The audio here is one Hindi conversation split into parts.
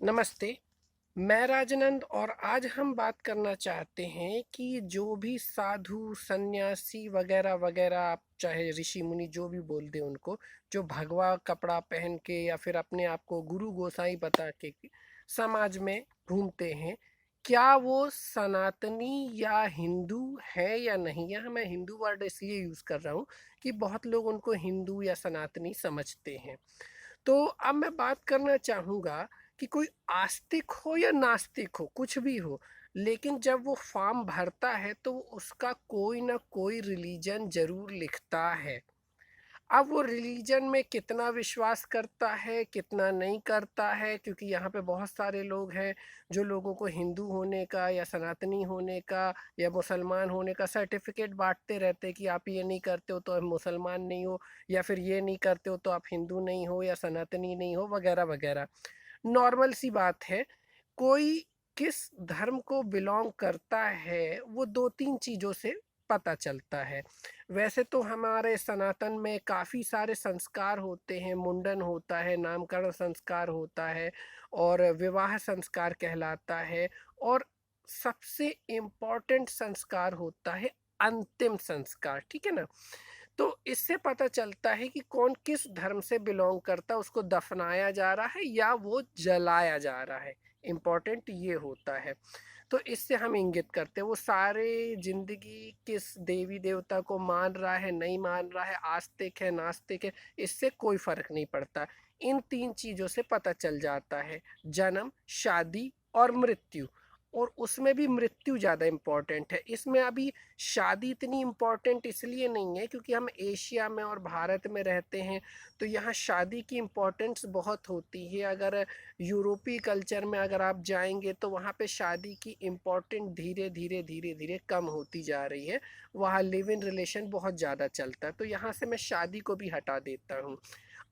नमस्ते। मैं राजनंद और आज हम बात करना चाहते हैं कि जो भी साधु सन्यासी वगैरह वगैरह, आप चाहे ऋषि मुनि जो भी बोल दें उनको, जो भगवा कपड़ा पहन के या फिर अपने आप को गुरु गोसाई बता के समाज में घूमते हैं, क्या वो सनातनी या हिंदू है या नहीं? या मैं हिंदू वर्ड इसलिए यूज़ कर रहा हूँ कि बहुत लोग उनको हिंदू या सनातनी समझते हैं। तो अब मैं बात करना चाहूँगा कि कोई आस्तिक हो या नास्तिक हो, कुछ भी हो, लेकिन जब वो फॉर्म भरता है तो वो उसका कोई ना कोई रिलीजन ज़रूर लिखता है। अब वो रिलीजन में कितना विश्वास करता है, कितना नहीं करता है, क्योंकि यहाँ पे बहुत सारे लोग हैं जो लोगों को हिंदू होने का या सनातनी होने का या मुसलमान होने का सर्टिफिकेट बांटते रहते हैं कि आप ये नहीं करते हो तो आप मुसलमान नहीं हो, या फिर ये नहीं करते हो तो आप हिंदू नहीं हो या सनातनी नहीं हो, वगैरह वगैरह। नॉर्मल सी बात है। कोई किस धर्म को बिलोंग करता है वो दो तीन चीज़ों से पता चलता है। वैसे तो हमारे सनातन में काफ़ी सारे संस्कार होते हैं, मुंडन होता है, नामकरण संस्कार होता है और विवाह संस्कार कहलाता है, और सबसे इम्पोर्टेंट संस्कार होता है अंतिम संस्कार, ठीक है ना? तो इससे पता चलता है कि कौन किस धर्म से बिलोंग करता है, उसको दफनाया जा रहा है या वो जलाया जा रहा है। इम्पोर्टेंट ये होता है। तो इससे हम इंगित करते हैं वो सारे जिंदगी किस देवी देवता को मान रहा है, नहीं मान रहा है, आस्तिक है, नास्तिक है, इससे कोई फर्क नहीं पड़ता। इन तीन चीज़ों से पता चल जाता है: जन्म, शादी और मृत्यु। और उसमें भी मृत्यु ज़्यादा इम्पोर्टेंट है। इसमें अभी शादी इतनी इम्पोर्टेंट इसलिए नहीं है क्योंकि हम एशिया में और भारत में रहते हैं, तो यहाँ शादी की इम्पोर्टेंस बहुत होती है। अगर यूरोपीय कल्चर में अगर आप जाएंगे तो वहाँ पे शादी की इम्पोर्टेंट धीरे धीरे धीरे धीरे कम होती जा रही है। वहाँ लिव इन रिलेशन बहुत ज़्यादा चलता है, तो यहाँ से मैं शादी को भी हटा देता हूँ।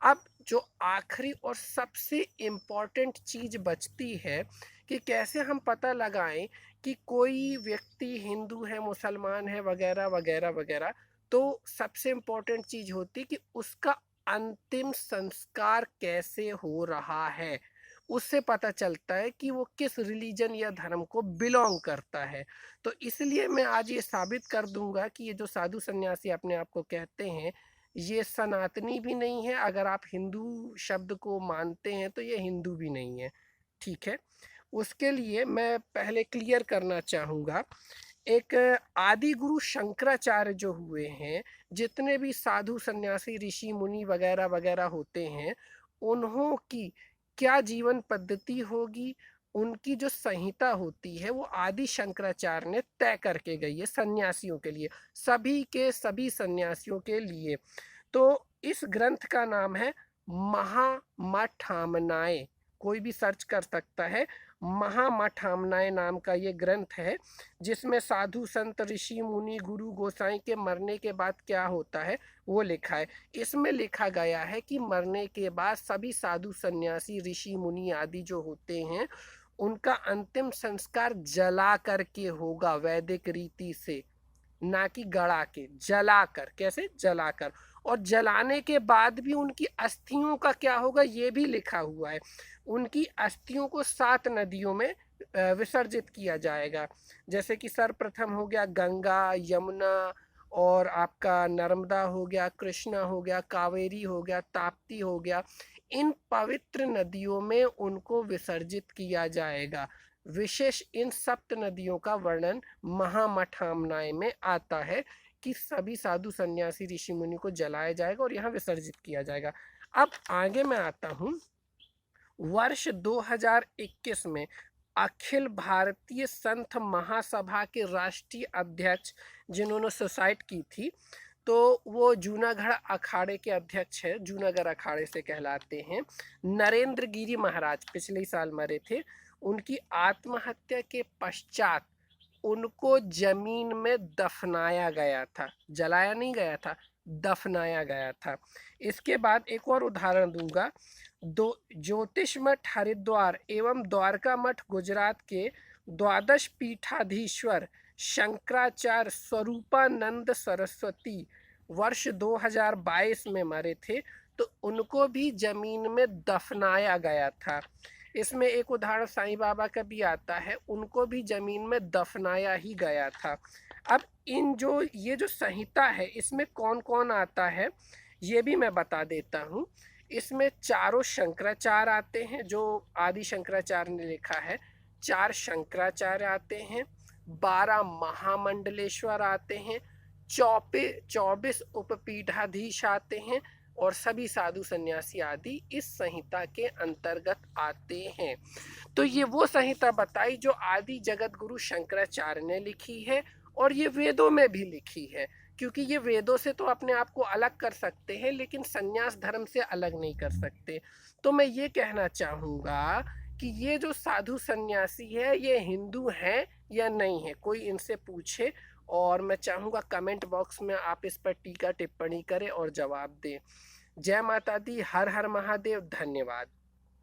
अब जो आखिरी और सबसे इम्पोर्टेंट चीज़ बचती है कि कैसे हम पता लगाएं कि कोई व्यक्ति हिंदू है, मुसलमान है, वगैरह वगैरह वगैरह। तो सबसे इम्पोर्टेंट चीज़ होती है कि उसका अंतिम संस्कार कैसे हो रहा है। उससे पता चलता है कि वो किस रिलीजन या धर्म को बिलोंग करता है। तो इसलिए मैं आज ये साबित कर दूंगा कि ये जो साधु सन्यासी अपने आप को कहते हैं, ये सनातनी भी नहीं है। अगर आप हिंदू शब्द को मानते हैं तो ये हिंदू भी नहीं है, ठीक है? उसके लिए मैं पहले क्लियर करना चाहूँगा, एक आदि गुरु शंकराचार्य जो हुए हैं, जितने भी साधु सन्यासी ऋषि मुनि वगैरह वगैरह होते हैं, उन्हों की क्या जीवन पद्धति होगी, उनकी जो संहिता होती है वो आदि शंकराचार्य ने तय करके गई है सन्यासियों के लिए, सभी के सभी सन्यासियों के लिए। तो इस ग्रंथ का नाम है महामठामनाए। कोई भी सर्च कर सकता है। महामठामनाए नाम का ये ग्रंथ है, जिसमें साधु संत ऋषि मुनि गुरु गोसाई के मरने के बाद क्या होता है वो लिखा है। इसमें लिखा गया है कि मरने के बाद सभी साधु सन्यासी ऋषि मुनि आदि जो होते हैं, उनका अंतिम संस्कार जला करके होगा, वैदिक रीति से, ना कि गड़ा के, जलाकर। कैसे? जलाकर। और जलाने के बाद भी उनकी अस्थियों का क्या होगा ये भी लिखा हुआ है। उनकी अस्थियों को 7 नदियों में विसर्जित किया जाएगा। जैसे कि सर्वप्रथम हो गया गंगा, यमुना, और आपका नर्मदा हो गया, कृष्णा हो गया, कावेरी हो गया, ताप्ती हो गया। इन पवित्र नदियों में उनको विसर्जित किया जाएगा। विशेष इन सप्त नदियों का वर्णन महामठामनाय में आता है कि सभी साधु सन्यासी ऋषि मुनि को जलाया जाएगा और यहाँ विसर्जित किया जाएगा। अब आगे मैं आता हूँ। वर्ष 2021 में अखिल भारतीय संत महासभा के राष्ट्रीय अध्यक्ष, जिन्होंने सुसाइड की थी, तो वो जूनागढ़ अखाड़े के अध्यक्ष है, जूनागढ़ अखाड़े से कहलाते हैं, नरेंद्र गिरी महाराज, पिछले साल मरे थे। उनकी आत्महत्या के पश्चात उनको जमीन में दफनाया गया था, जलाया नहीं गया था, दफनाया गया था। इसके बाद एक और उदाहरण दूंगा। दो ज्योतिष मठ हरिद्वार एवं द्वारका मठ गुजरात के द्वादश पीठाधीश्वर शंकराचार्य स्वरूपानंद सरस्वती वर्ष 2022 में मरे थे, तो उनको भी जमीन में दफनाया गया था। इसमें एक उदाहरण साईं बाबा का भी आता है, उनको भी जमीन में दफनाया ही गया था। अब ये जो संहिता है इसमें कौन कौन आता है ये भी मैं बता देता हूँ। इसमें चारों शंकराचार्य आते हैं, जो आदि शंकराचार्य ने लिखा है। 4 शंकराचार्य आते हैं, 12 महामंडलेश्वर आते हैं, 24 उपपीठाधीश आते हैं, और सभी साधु सन्यासी आदि इस संहिता के अंतर्गत आते हैं। तो ये वो संहिता बताई जो आदि जगत गुरु शंकराचार्य ने लिखी है, और ये वेदों में भी लिखी है, क्योंकि ये वेदों से तो अपने आप को अलग कर सकते हैं लेकिन संन्यास धर्म से अलग नहीं कर सकते। तो मैं ये कहना चाहूँगा कि ये जो साधु सन्यासी है ये हिंदू हैं या नहीं है, कोई इनसे पूछे, और मैं चाहूँगा कमेंट बॉक्स में आप इस पर टीका टिप्पणी करें और जवाब दें। जय माता दी, हर हर महादेव, धन्यवाद।